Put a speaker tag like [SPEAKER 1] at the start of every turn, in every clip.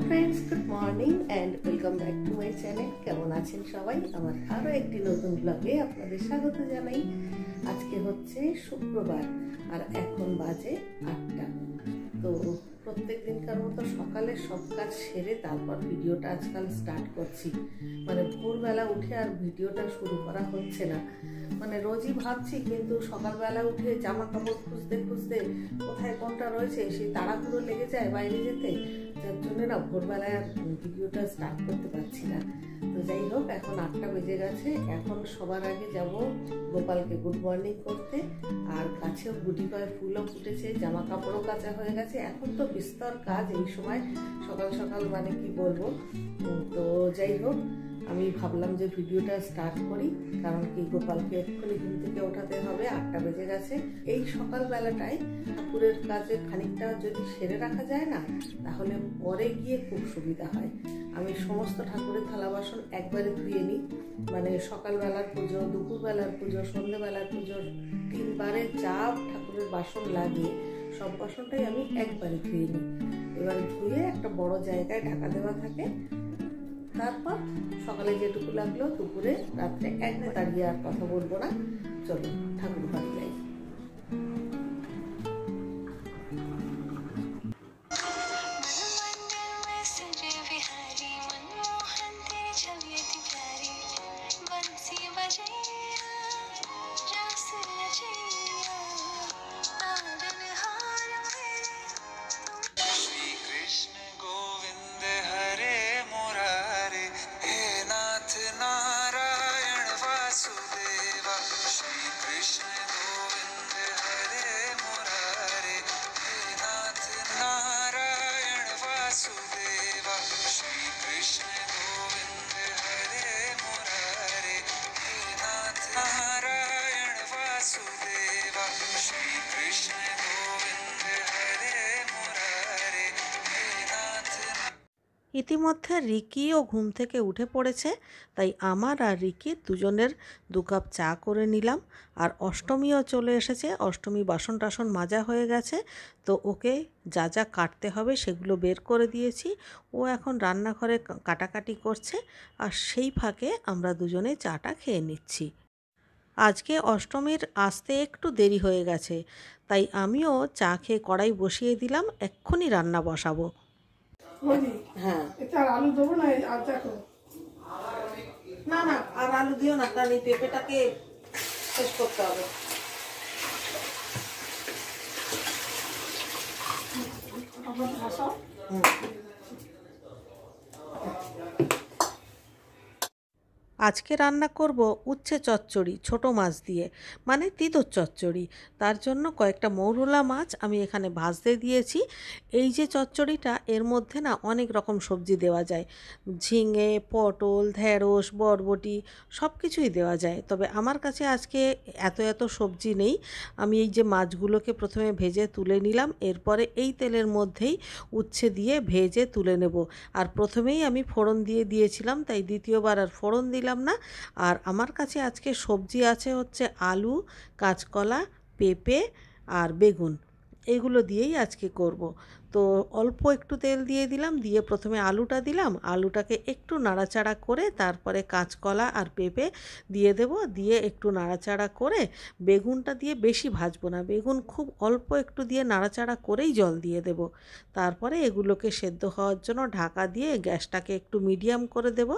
[SPEAKER 1] Friends, good morning and welcome back to my channel. কেমন আছেন সবাই? আমার আরও একটি নতুন ব্লগে আপনাদের স্বাগত জানাই। আজকে হচ্ছে শুক্রবার আর এখন বাজে 8টা। তো প্রত্যেক দিনকার মতো সকালে সব কাজ সেরে তারপর ভিডিওটা আজকাল স্টার্ট করছি। মানে ভোরবেলা উঠে আর ভিডিওটা শুরু করা হচ্ছে না। মানে রোজই ভাবছি, কিন্তু সকালবেলা উঠে জামা কাপড় খুঁজতে খুঁজতে কোথায় কোনটা রয়েছে সেই তাড়াহুড়ো লেগে যায় বাইরে যেতে, যার জন্য না ভোরবেলায় আর ভিডিওটা স্টার্ট করতে পারছি না। তো যাই হোক, এখন 8টা বেজে গেছে। এখন সবার আগে যাব গোপালকে গুড মর্নিং করতে। আর গাছেও গুটি কয় ফুলও ফুটেছে, জামা কাপড়ও কাচা হয়ে গেছে। এখন তো বিস্তর কাজ এই সময় সকাল সকাল, মানে কি বলবো। তো যাই হোক, আমি ভাবলাম যে ভিডিওটা স্টার্ট করি, কারণ কি গোপালকে এক্ষুনি ঘুম থেকে ওঠাতে হবে। 8টা বেজে গেছে। এই সকালবেলাটায় ঠাকুরের কাজে খানিকটা যদি সেরে রাখা যায় না, তাহলে পরে গিয়ে খুব সুবিধা হয়। আমি সমস্ত ঠাকুরের থালা বাসন একবারে ধুয়ে নিই। মানে সকালবেলার পুজো, দুপুরবেলার পুজো, সন্ধ্যেবেলার পুজো, 3বারে যা ঠাকুরের বাসন লাগে সব বাসনটাই আমি একবারে ধুয়ে নিই। এবার ধুয়ে একটা বড় জায়গায় ঢাকা দেওয়া থাকে। তারপর সকালে যেটুকু লাগলো দুপুরে, রাত্রে একবার দাঁড়িয়ে আর কথা বলবো না। চলো ঠাকুর ঘরে যাই। ইতিমধ্যে রিকিও ঘুম থেকে উঠে পড়েছে, তাই আমার আর রিকির দুজনের 2 কাপ চা করে নিলাম। আর অষ্টমীও চলে এসেছে। অষ্টমী বাসন টাসন মাজা হয়ে গেছে, তো ওকে যা যা কাটতে হবে সেগুলো বের করে দিয়েছি। ও এখন রান্নাঘরে কাটাকাটি করছে, আর সেই ফাঁকে আমরা দুজনে চাটা খেয়ে নিচ্ছি। আজকে অষ্টমীর আসতে একটু দেরি হয়ে গেছে, তাই আমিও চা খেয়ে কড়াই বসিয়ে দিলাম। এক্ষুনি রান্না বসাবো। হ্যাঁ, এটা আলু দেবো না? আর দেখো, না না, আর আলু দিও না, কারণ এই পেঁপেটাকে শেষ করতে হবে। আজকে রান্না করব উচ্ছে চচ্চড়ি, ছোট মাছ দিয়ে, মানে তিতর চচ্চড়ি। তার জন্য কয়েকটা মৌরলা মাছ আমি এখানে ভাজতে দিয়েছি। এই যে চচ্চড়িটা, এর মধ্যে না অনেক রকম সবজি দেওয়া যায়। ঝিঙে, পটল, ঢেঁড়স, বরবটি সব কিছুই দেওয়া যায়। তবে আমার কাছে আজকে এত সবজি নেই। আমি এই যে মাছগুলোকে প্রথমে ভেজে তুলে নিলাম, এরপরে এই তেলের মধ্যেই উচ্ছে দিয়ে ভেজে তুলে নেব। আর প্রথমেই আমি ফোড়ন দিয়ে দিয়েছিলাম, তাই দ্বিতীয়বার আর ফোড়ন দিলাম না। আর আমার কাছে আজকে সবজি আছে হচ্ছে আলু, কাঁচকলা, পেঁপে আর বেগুন। এগুলো দিয়েই আজকে করব। তো অল্প একটু তেল দিয়ে দিলাম, দিয়ে প্রথমে আলুটা দিলাম। আলুটাকে একটু নাড়াচাড়া করে তারপরে কাঁচকলা আর পেঁপে দিয়ে দেব। দিয়ে একটু নাড়াচাড়া করে বেগুনটা দিয়ে বেশি ভাজবো না, বেগুন খুব অল্প একটু দিয়ে নাড়াচাড়া করেই জল দিয়ে দেব। তারপরে এগুলোকে সেদ্ধ হওয়ার জন্য ঢাকা দিয়ে গ্যাসটাকে একটু মিডিয়াম করে দেব।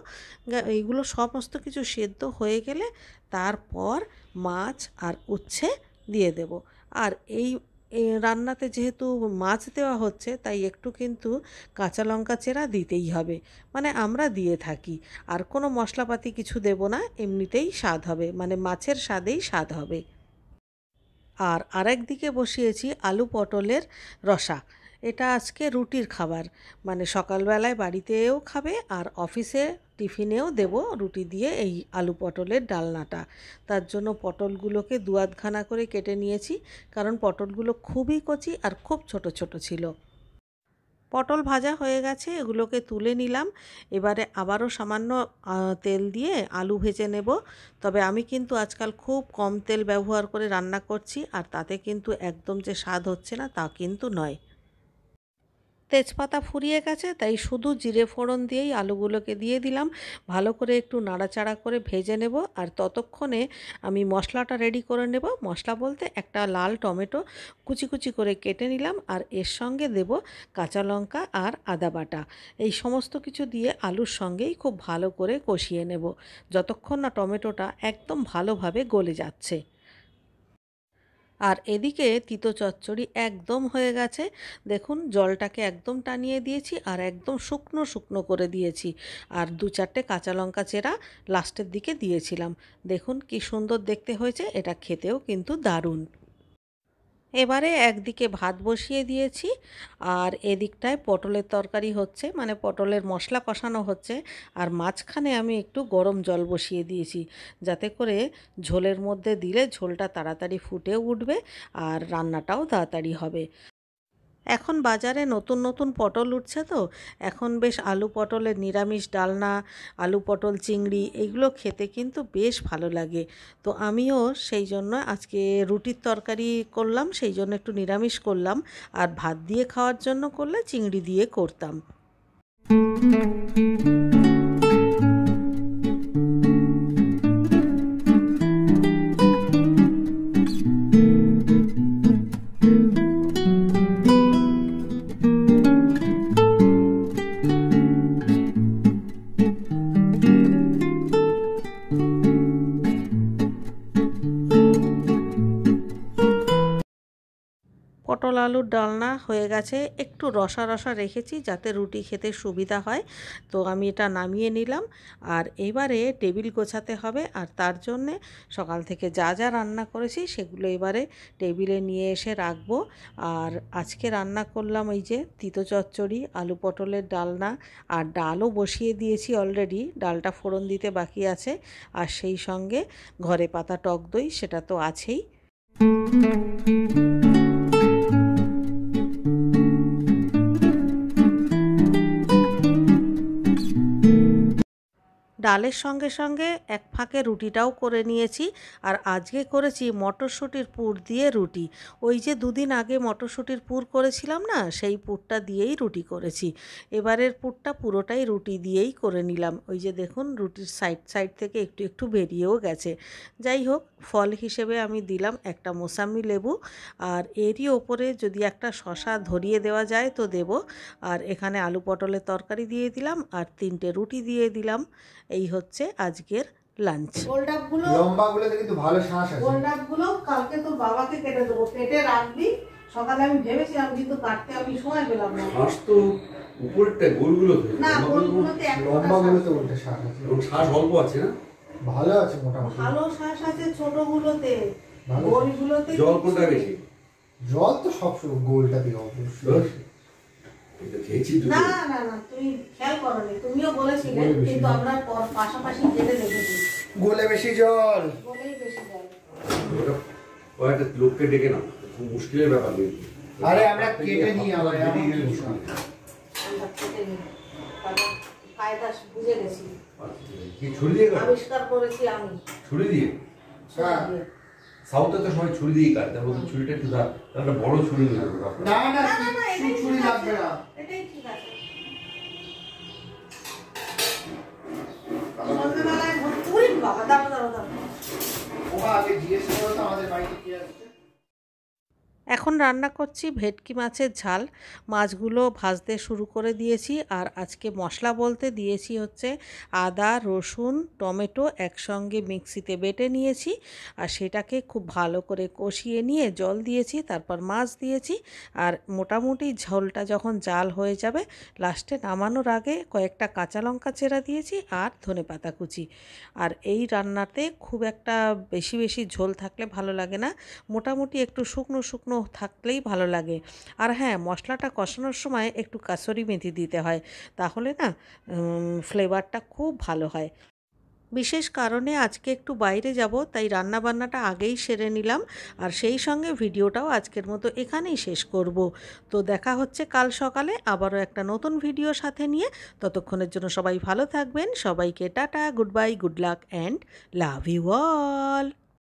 [SPEAKER 1] এইগুলো সমস্ত কিছু সেদ্ধ হয়ে গেলে তারপর মাছ আর উচ্ছে দিয়ে দেব। আর এই রান্নাতে যেহেতু মাছ দেওয়া হচ্ছে, তাই একটু কিন্তু কাঁচা লঙ্কা চেরা দিতেই হবে, মানে আমরা দিয়ে থাকি। আর কোনো মশলাপাতি কিছু দেব না, এমনিতেই স্বাদ হবে, মানে মাছের স্বাদেই স্বাদ হবে। আর আরেক দিকে বসিয়েছি আলু পটলের রসা। এটা আজকে রুটির খাবার, মানে সকালবেলায় বাড়িতেও খাবে আর অফিসে টিফিনেও দেব রুটি দিয়ে এই আলু পটলের ডালনাটা। তার জন্য পটলগুলোকে 2 আধখানা করে কেটে নিয়েছি, কারণ পটলগুলো খুবই কচি আর খুব ছোট ছোট ছিল। পটল ভাজা হয়ে গেছে, এগুলোকে তুলে নিলাম। এবারে আবারও সামান্য তেল দিয়ে আলু ভেজে নেব। তবে আমি কিন্তু আজকাল খুব কম তেল ব্যবহার করে রান্না করছি, আর তাতে কিন্তু একদম যে স্বাদ হচ্ছে না তা কিন্তু নয়। তেজপাতা ফুরিয়ে গেছে, তাই শুধু জিরে ফোড়ন দিয়েই আলুগুলোকে দিয়ে দিলাম। ভালো করে একটু নাড়াচাড়া করে ভেজে নেব। আর ততক্ষণে আমি মশলাটা রেডি করে নেব। মশলা বলতে একটা লাল টমেটো কুচি কুচি করে কেটে নিলাম, আর এর সঙ্গে দেব কাঁচা লঙ্কা আর আদা বাটা। এই সমস্ত কিছু দিয়ে আলুর সঙ্গেই খুব ভালো করে কষিয়ে নেব যতক্ষণ না টমেটোটা একদম ভালোভাবে গলে যাচ্ছে। আর এদিকে তিতো চচ্চড়ি একদম হয়ে গেছে। দেখুন জলটাকে একদম টানিয়ে দিয়েছি আর একদম শুকনো শুকনো করে দিয়েছি। আর 2-4টে কাঁচা লঙ্কা চেরা লাস্টের দিকে দিয়েছিলাম। দেখুন কি সুন্দর দেখতে হয়েছে, এটা খেতেও কিন্তু দারুণ। এবারে একদিকে ভাত বসিয়ে দিয়েছি, আর এদিকটায় পটলের তরকারি হচ্ছে, মানে পটলের মশলা কষানো হচ্ছে। আর মাঝখানে আমি একটু গরম জল বসিয়ে দিয়েছি, যাতে করে ঝোলের মধ্যে দিলে ঝোলটা তাড়াতাড়ি ফুটে উঠবে আর রান্নাটাও তাড়াতাড়ি হবে। এখন বাজারে নতুন নতুন পটল উঠছে, তো এখন বেশ আলু পটলের নিরামিষ ডালনা, আলু পটল চিংড়ি এইগুলো খেতে কিন্তু বেশ ভালো লাগে। তো আমিও সেই জন্য আজকে রুটির তরকারি করলাম, সেই জন্য একটু নিরামিষ করলাম। আর ভাত দিয়ে খাওয়ার জন্য করলে চিংড়ি দিয়ে করতাম। পটল আলুর ডালনা হয়ে গেছে, একটু রসা রসা রেখেছি যাতে রুটি খেতে সুবিধা হয়। তো আমি এটা নামিয়ে নিলাম। আর এবারে টেবিল গোছাতে হবে, আর তার জন্যে সকাল থেকে যা যা রান্না করেছি সেগুলো এবারে টেবিলে নিয়ে এসে রাখবো। আর আজকে রান্না করলাম এই যে তিতো চচ্চড়ি, আলু পটলের ডালনা, আর ডালও বসিয়ে দিয়েছি অলরেডি, ডালটা ফোড়ন দিতে বাকি আছে। আর সেই সঙ্গে ঘরে পাতা টক দই, সেটা তো আছেই। ডালের সঙ্গে সঙ্গে এক ফাঁকে রুটিটাও করে নিয়েছি। আর আজকে করেছি মটরশুঁটির পুর দিয়ে রুটি। ওই যে দুদিন আগে মটরশুঁটির পুর করেছিলাম না, সেই পুরটা দিয়েই রুটি করেছি। এবারের পুরটা পুরোটাই রুটি দিয়েই করে নিলাম। ওই যে দেখুন রুটির সাইড সাইড থেকে একটু একটু বেরিয়েও গেছে। যাই হোক, ফল হিসেবে আমি দিলাম একটা মোসাম্বি লেবু, আর এরই ওপরে যদি একটা শশা ধরিয়ে দেওয়া যায় তো দেব। আর এখানে আলু পটলের তরকারি দিয়ে দিলাম আর 3টে রুটি দিয়ে দিলাম। এই হচ্ছে আজকের লাঞ্চ। গোলডাবগুলো
[SPEAKER 2] লম্বাগুলোতে কিন্তু ভালো শ্বাস আছে।
[SPEAKER 1] গোলডাবগুলো কালকে তোর বাবাকে কেটে দেবো, কেটে রাখবি। সকালে আমি ভেবেছিলাম কিন্তু কাটতে আমি সময় পেলাম না।
[SPEAKER 3] শ্বাস তো উপরেরটা, গোলগুলোতে
[SPEAKER 1] না, গোলগুলোতে
[SPEAKER 2] লম্বাগুলোতে উল্টে শ্বাস আছে।
[SPEAKER 3] এবং শ্বাস অল্প আছে না,
[SPEAKER 2] ভালো আছে মোটামুটি।
[SPEAKER 1] ভালো শ্বাস আছে ছোটগুলোতে, গোলগুলোতে
[SPEAKER 3] জল কোনটা বেশি?
[SPEAKER 2] জল তো সব গোলটা দিয়ে অবশ্যই।
[SPEAKER 3] এটা খেয়েছি
[SPEAKER 1] না না না, তুমি খেয়াল করোনি, তুমিও বলেছিলে, কিন্তু আমরা পাশাপাশি কেটে দেখেছি।
[SPEAKER 2] গোলে বেশি জল,
[SPEAKER 1] গোলেই বেশি জল।
[SPEAKER 3] ওটা কয়েকটা লোককে ডেকে না, খুব মুশকিলের ব্যাপার কিন্তু।
[SPEAKER 2] আরে আমরা কেটে নিই, আমরা
[SPEAKER 1] আমরা কেটে নিই, তারপর কায়দা বুঝে গেছি।
[SPEAKER 3] কি ছুরি দিয়ে কাটে?
[SPEAKER 1] আবিষ্কার করেছি আমি।
[SPEAKER 3] ছুরি দিয়ে?
[SPEAKER 2] হ্যাঁ,
[SPEAKER 3] সাউথে তো সবাই ছুরি দিয়ে কাটে, তারপর ছুরিটা একটু একটা বড় ছুরি নিয়ে আসবে।
[SPEAKER 2] না না ছুরি লাগবে না,
[SPEAKER 1] এটাই ঠিক আছে। সন্ধ্যেবেলায় ভর্তুরি বাবা, দাঁড়ো দাঁড়ো দাঁড়ো।
[SPEAKER 2] ওরা আগে জিজ্ঞেস করো তো আমাদের বাড়িতে কি আছে।
[SPEAKER 1] এখন রান্না করছি ভেটকি মাছের ঝাল। মাছগুলো ভাজতে শুরু করে দিয়েছি। আর আজকে মশলা বলতে দিয়েছি হচ্ছে আদা, রসুন, টমেটো একসঙ্গে মিক্সিতে বেটে নিয়েছি। আর সেটাকে খুব ভালো করে কষিয়ে নিয়ে জল দিয়েছি, তারপর মাছ দিয়েছি। আর মোটামুটি ঝোলটা যখন জাল হয়ে যাবে, লাস্টে নামানোর আগে কয়েকটা কাঁচা লঙ্কা চেরা দিয়েছি আর ধনেপাতা কুচি। আর এই রান্নাতে খুব একটা বেশি বেশি ঝোল থাকলে ভালো লাগে না, মোটামুটি একটু শুকনো শুকনো থাকলেই ভালো লাগে। আর হ্যাঁ, মশলাটা কষানোর সময় একটু কাসুরি মেথি দিতে হয়, তাহলে না ফ্লেভারটা খুব ভালো হয়। বিশেষ কারণে আজকে একটু বাইরে যাব, তাই রান্নাবান্নাটা আগেই সেরে নিলাম। আর সেই সঙ্গে ভিডিওটাও আজকের মতো এখানেই শেষ করব। তো দেখা হচ্ছে কাল সকালে আবারও একটা নতুন ভিডিও সাথে নিয়ে। ততক্ষণের জন্য সবাই ভালো থাকবেন। সবাইকে tata, good bye, good luck and love you all.